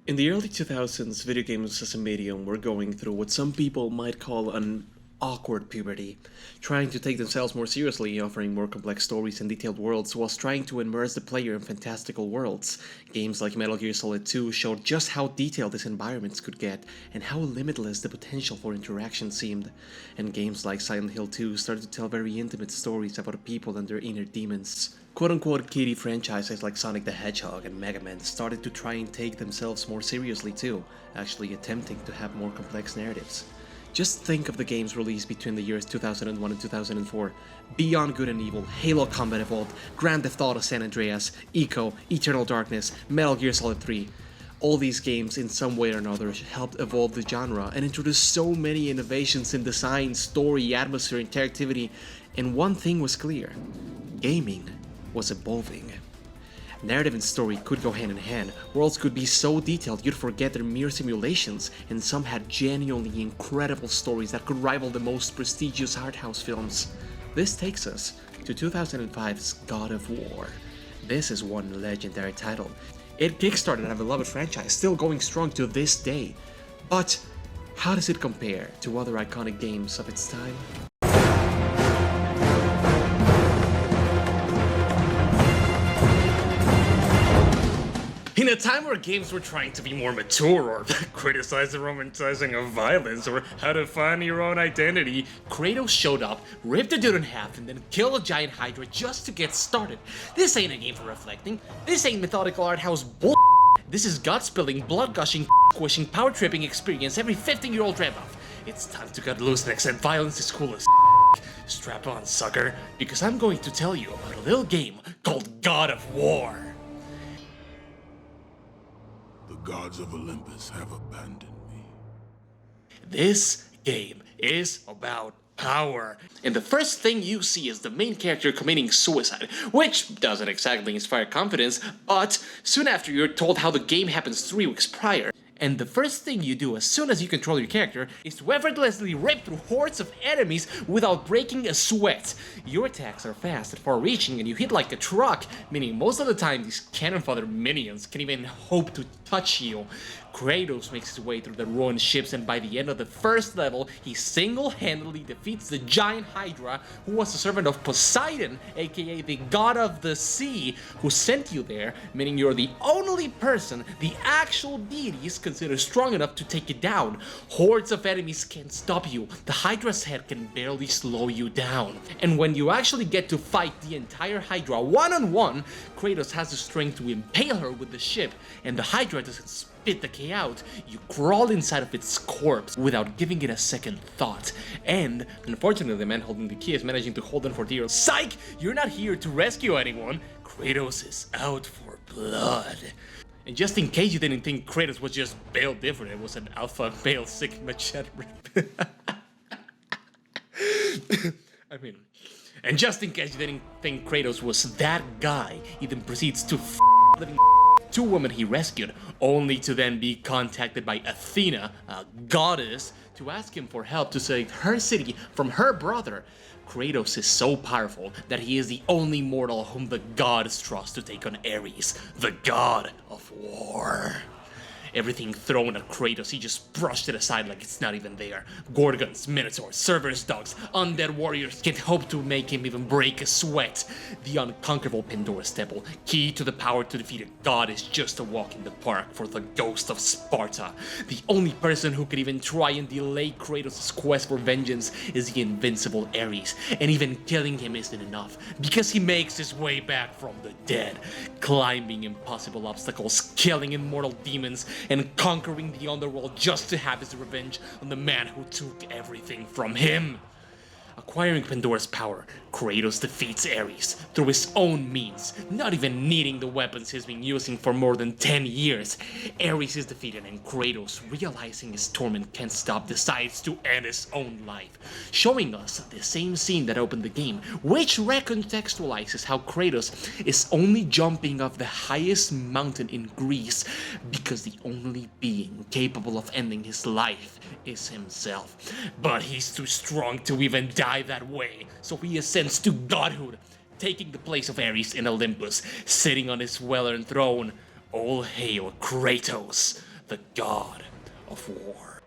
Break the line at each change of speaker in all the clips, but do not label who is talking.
In the early 2000s, video games as a medium were going through what some people might call an awkward puberty, trying to take themselves more seriously, offering more complex stories and detailed worlds, whilst trying to immerse the player in fantastical worlds. Games like Metal Gear Solid 2 showed just how detailed these environments could get, and how limitless the potential for interaction seemed. And games like Silent Hill 2 started to tell very intimate stories about people and their inner demons. Quote-unquote kiddie franchises like Sonic the Hedgehog and Mega Man started to try and take themselves more seriously too, actually attempting to have more complex narratives. Just think of the games released between the years 2001 and 2004. Beyond Good and Evil, Halo Combat Evolved, Grand Theft Auto San Andreas, Echo, Eternal Darkness, Metal Gear Solid 3. All these games in some way or another helped evolve the genre and introduce so many innovations in design, story, atmosphere, interactivity, and one thing was clear: gaming was evolving. Narrative and story could go hand in hand, worlds could be so detailed you'd forget they're mere simulations, and some had genuinely incredible stories that could rival the most prestigious art house films. This takes us to 2005's God of War. This is one legendary title. It kickstarted a beloved franchise, still going strong to this day. But how does it compare to other iconic games of its time? In a time where games were trying to be more mature, or criticize the romanticizing of violence, or how to find your own identity, Kratos showed up, ripped a dude in half, and then killed a giant hydra just to get started. This ain't a game for reflecting. This ain't methodical art house bull. This is gut-spilling, blood-gushing, squishing, power-tripping experience every 15-year-old dream of. It's time to cut loose and accept violence is cool as Strap on, sucker, because I'm going to tell you about a little game called God of War.
The gods of Olympus have abandoned me.
This game is about power. And the first thing you see is the main character committing suicide, which doesn't exactly inspire confidence, but soon after you're told how the game happens 3 weeks prior. And the first thing you do as soon as you control your character is to effortlessly rip through hordes of enemies without breaking a sweat. Your attacks are fast and far-reaching and you hit like a truck, meaning most of the time these cannon fodder minions can't even hope to touch you. Kratos makes his way through the ruined ships, and by the end of the first level, he single-handedly defeats the giant Hydra, who was a servant of Poseidon, aka the god of the sea, who sent you there, meaning you're the only person the actual deities consider strong enough to take it down. Hordes of enemies can't stop you, the Hydra's head can barely slow you down. And when you actually get to fight the entire Hydra one-on-one, Kratos has the strength to impale her with the ship, and the Hydra doesn't spit the K out, you crawl inside of its corpse without giving it a second thought. And unfortunately, the man holding the key is managing to hold on for dear. Psych! You're not here to rescue anyone. Kratos is out for blood. And just in case you didn't think Kratos was just Bale different, it was an Alpha Bale Sigma Jet rip. And just in case you didn't think Kratos was that guy, he then proceeds to living 2 women he rescued, only to then be contacted by Athena, a goddess, to ask him for help to save her city from her brother. Kratos is so powerful that he is the only mortal whom the gods trust to take on Ares, the god of war. Everything thrown at Kratos, he just brushed it aside like it's not even there. Gorgons, Minotaurs, Cerberus dogs, undead warriors can't hope to make him even break a sweat. The unconquerable Pandora's temple, key to the power to defeat a god, is just a walk in the park for the ghost of Sparta. The only person who could even try and delay Kratos' quest for vengeance is the invincible Ares, and even killing him isn't enough, because he makes his way back from the dead, climbing impossible obstacles, killing immortal demons, and conquering the underworld just to have his revenge on the man who took everything from him. Acquiring Pandora's power, Kratos defeats Ares through his own means, not even needing the weapons he's been using for more than 10 years. Ares is defeated, and Kratos, realizing his torment can't stop, decides to end his own life, showing us the same scene that opened the game, which recontextualizes how Kratos is only jumping off the highest mountain in Greece because the only being capable of ending his life is himself. But he's too strong to even die that way, so he ascends to godhood, taking the place of Ares in Olympus, sitting on his well-earned throne. All hail Kratos, the god of war.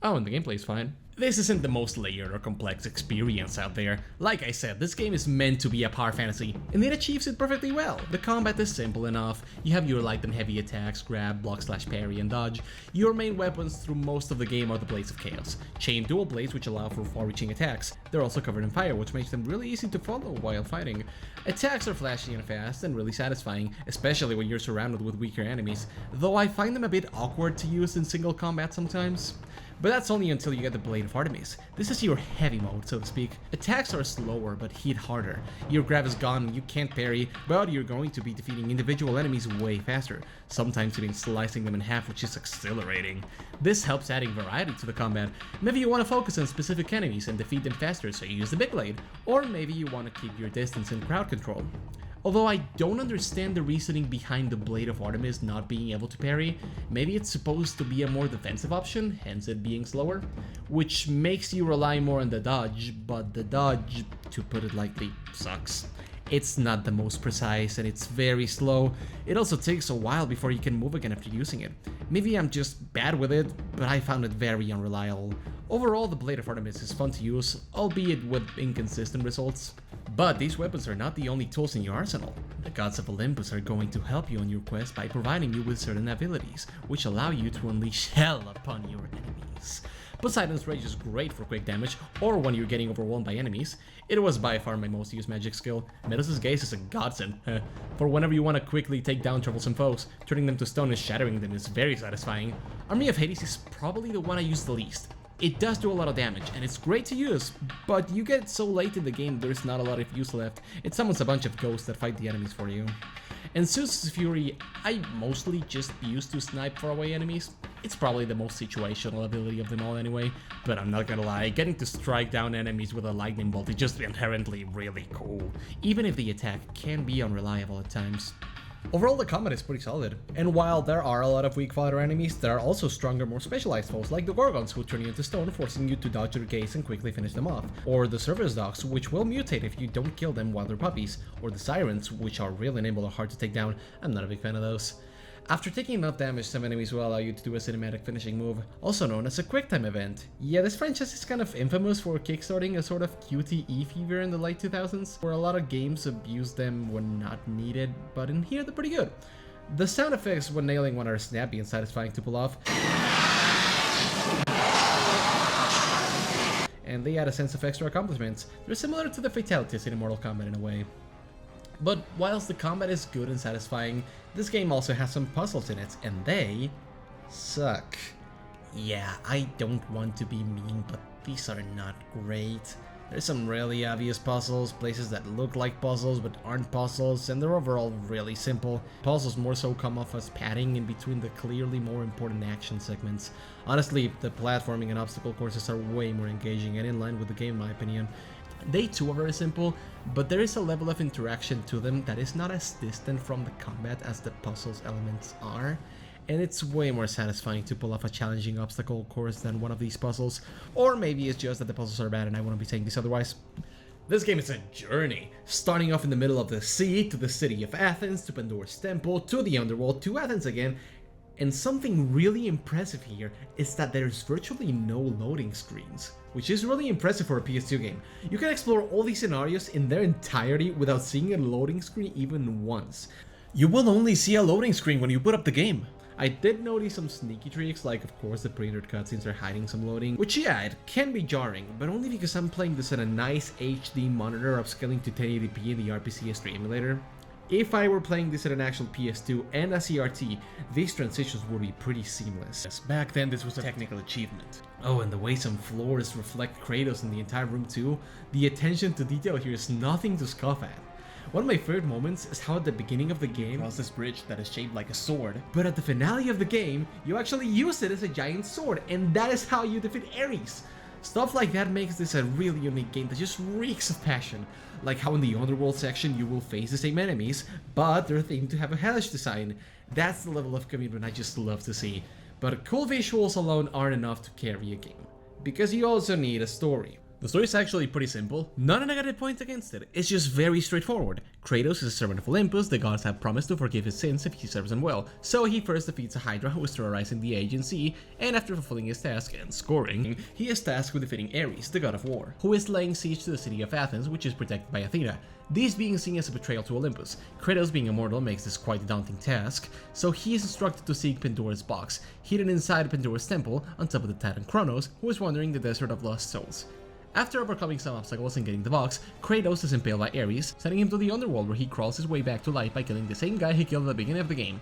Oh, and the gameplay's fine. This isn't the most layered or complex experience out there. Like I said, this game is meant to be a power fantasy, and it achieves it perfectly well. The combat is simple enough, you have your light and heavy attacks, grab, block slash parry, and dodge. Your main weapons through most of the game are the Blades of Chaos, chain dual blades which allow for far-reaching attacks. They're also covered in fire, which makes them really easy to follow while fighting. Attacks are flashy and fast, and really satisfying, especially when you're surrounded with weaker enemies, though I find them a bit awkward to use in single combat sometimes. But that's only until you get the Blade of Artemis. This is your heavy mode, so to speak. Attacks are slower, but hit harder. Your grab is gone and you can't parry, but you're going to be defeating individual enemies way faster, sometimes even slicing them in half, which is exhilarating. This helps adding variety to the combat. Maybe you want to focus on specific enemies and defeat them faster, so you use the big blade, or maybe you want to keep your distance and crowd control. Although I don't understand the reasoning behind the Blade of Artemis not being able to parry, maybe it's supposed to be a more defensive option, hence it being slower, which makes you rely more on the dodge, but the dodge, to put it lightly, sucks. It's not the most precise and it's very slow. It also takes a while before you can move again after using it. Maybe I'm just bad with it, but I found it very unreliable. Overall, the Blade of Artemis is fun to use, albeit with inconsistent results. But these weapons are not the only tools in your arsenal. The gods of Olympus are going to help you on your quest by providing you with certain abilities, which allow you to unleash hell upon your enemies. Poseidon's Rage is great for quick damage, or when you're getting overwhelmed by enemies. It was by far my most used magic skill. Medus's Gaze is a godsend, for whenever you want to quickly take down troublesome foes. Turning them to stone and shattering them is very satisfying. Army of Hades is probably the one I use the least. It does do a lot of damage, and it's great to use, but you get so late in the game there's not a lot of use left. It summons a bunch of ghosts that fight the enemies for you. And Zeus's Fury, I mostly just use to snipe faraway enemies. It's probably the most situational ability of them all anyway, but I'm not gonna lie, getting to strike down enemies with a lightning bolt is just inherently really cool, even if the attack can be unreliable at times. Overall, the combat is pretty solid, and while there are a lot of weak fighter enemies, there are also stronger, more specialized foes like the Gorgons who turn you into stone, forcing you to dodge their gaze and quickly finish them off, or the Service Dogs, which will mutate if you don't kill them while they're puppies, or the Sirens, which are really nimble and hard to take down. I'm not a big fan of those. After taking enough damage, some enemies will allow you to do a cinematic finishing move, also known as a quicktime event. Yeah, this franchise is kind of infamous for kickstarting a sort of QTE fever in the late 2000s, where a lot of games abused them when not needed, but in here they're pretty good. The sound effects when nailing one are snappy and satisfying to pull off, and they add a sense of extra accomplishments. They're similar to the fatalities in Mortal Kombat in a way. But whilst the combat is good and satisfying, this game also has some puzzles in it, and they suck. Yeah, I don't want to be mean, but these are not great. There's some really obvious puzzles, places that look like puzzles but aren't puzzles, and they're overall really simple. Puzzles more so come off as padding in between the clearly more important action segments. Honestly, the platforming and obstacle courses are way more engaging and in line with the game in my opinion. They too are very simple, but there is a level of interaction to them that is not as distant from the combat as the puzzles elements are, and it's way more satisfying to pull off a challenging obstacle course than one of these puzzles, or maybe it's just that the puzzles are bad and I wouldn't be saying this otherwise. This game is a journey, starting off in the middle of the sea, to the city of Athens, to Pandora's temple, to the underworld, to Athens again. And something really impressive here is that there's virtually no loading screens, which is really impressive for a PS2 game. You can explore all these scenarios in their entirety without seeing a loading screen even once. You will only see a loading screen when you boot up the game. I did notice some sneaky tricks, like of course the pre-rendered cutscenes are hiding some loading, which yeah, it can be jarring, but only because I'm playing this on a nice HD monitor upscaling to 1080p in the RPCS3 emulator. If I were playing this at an actual PS2 and a CRT, these transitions would be pretty seamless. Yes, back then this was a technical achievement. Oh, and the way some floors reflect Kratos in the entire room too, the attention to detail here is nothing to scoff at. One of my favorite moments is how at the beginning of the game, cross this bridge that is shaped like a sword, but at the finale of the game, you actually use it as a giant sword, and that is how you defeat Ares. Stuff like that makes this a really unique game that just reeks of passion, like how in the Underworld section you will face the same enemies, but they're themed to have a hellish design. That's the level of commitment I just love to see. But cool visuals alone aren't enough to carry a game, because you also need a story. The story is actually pretty simple, not a negative point against it, it's just very straightforward. Kratos is a servant of Olympus, the gods have promised to forgive his sins if he serves them well, so he first defeats a Hydra who is terrorizing the agency, and after fulfilling his task and scoring, he is tasked with defeating Ares, the god of war, who is laying siege to the city of Athens, which is protected by Athena. This being seen as a betrayal to Olympus. Kratos being immortal makes this quite a daunting task, so he is instructed to seek Pandora's box, hidden inside Pandora's temple on top of the Titan Kronos, who is wandering the desert of lost souls. After overcoming some obstacles and getting the box, Kratos is impaled by Ares, sending him to the underworld where he crawls his way back to life by killing the same guy he killed at the beginning of the game.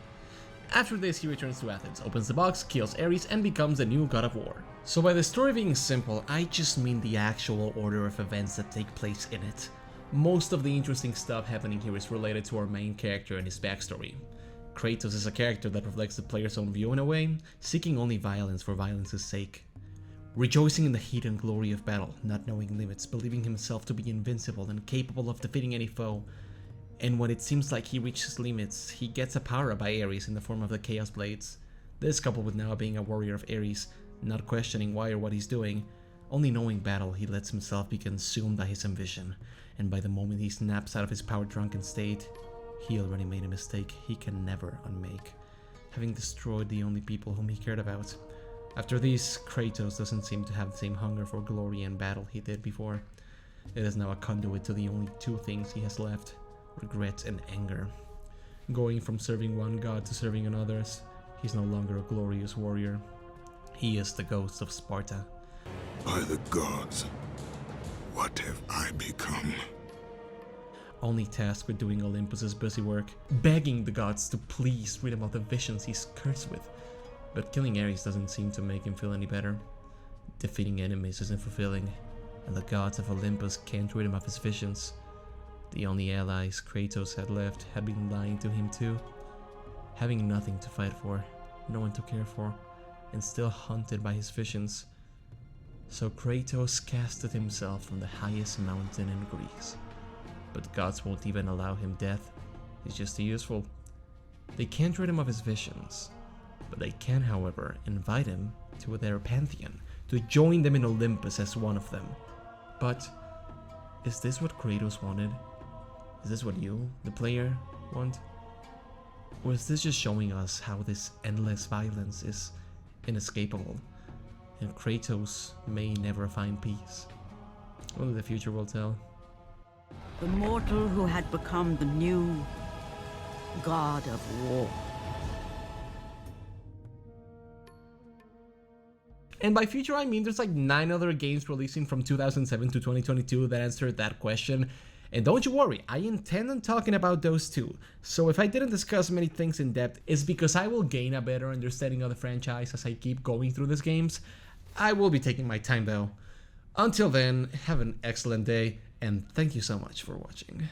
After this, he returns to Athens, opens the box, kills Ares, and becomes the new god of war. So by the story being simple, I just mean the actual order of events that take place in it. Most of the interesting stuff happening here is related to our main character and his backstory. Kratos is a character that reflects the player's own view in a way, seeking only violence for violence's sake. Rejoicing in the heat and glory of battle, not knowing limits, believing himself to be invincible and capable of defeating any foe. And when it seems like he reaches limits, he gets a power-up by Ares in the form of the Chaos Blades. This coupled with now being a warrior of Ares, not questioning why or what he's doing, only knowing battle, he lets himself be consumed by his ambition, and by the moment he snaps out of his power-drunken state, he already made a mistake he can never unmake, having destroyed the only people whom he cared about. After this, Kratos doesn't seem to have the same hunger for glory and battle he did before. It is now a conduit to the only two things he has left, regret and anger. Going from serving one god to serving another's, he's no longer a glorious warrior. He is the ghost of Sparta.
By the gods, what have I become?
Only tasked with doing Olympus's busy work, begging the gods to please rid him of the visions he's cursed with. But killing Ares doesn't seem to make him feel any better. Defeating enemies isn't fulfilling, and the gods of Olympus can't rid him of his visions. The only allies Kratos had left had been lying to him too. Having nothing to fight for, no one to care for, and still haunted by his visions. So Kratos casted himself from the highest mountain in Greece. But gods won't even allow him death, he's just too useful. They can't rid him of his visions, but they can, however, invite him to their pantheon, to join them in Olympus as one of them. But is this what Kratos wanted? Is this what you, the player, want? Or is this just showing us how this endless violence is inescapable, and Kratos may never find peace? Only the future will tell.
The mortal who had become the new god of war.
And by future, I mean there's like 9 other games releasing from 2007 to 2022 that answered that question. And don't you worry, I intend on talking about those too. So if I didn't discuss many things in depth, it's because I will gain a better understanding of the franchise as I keep going through these games. I will be taking my time though. Until then, have an excellent day, and thank you so much for watching.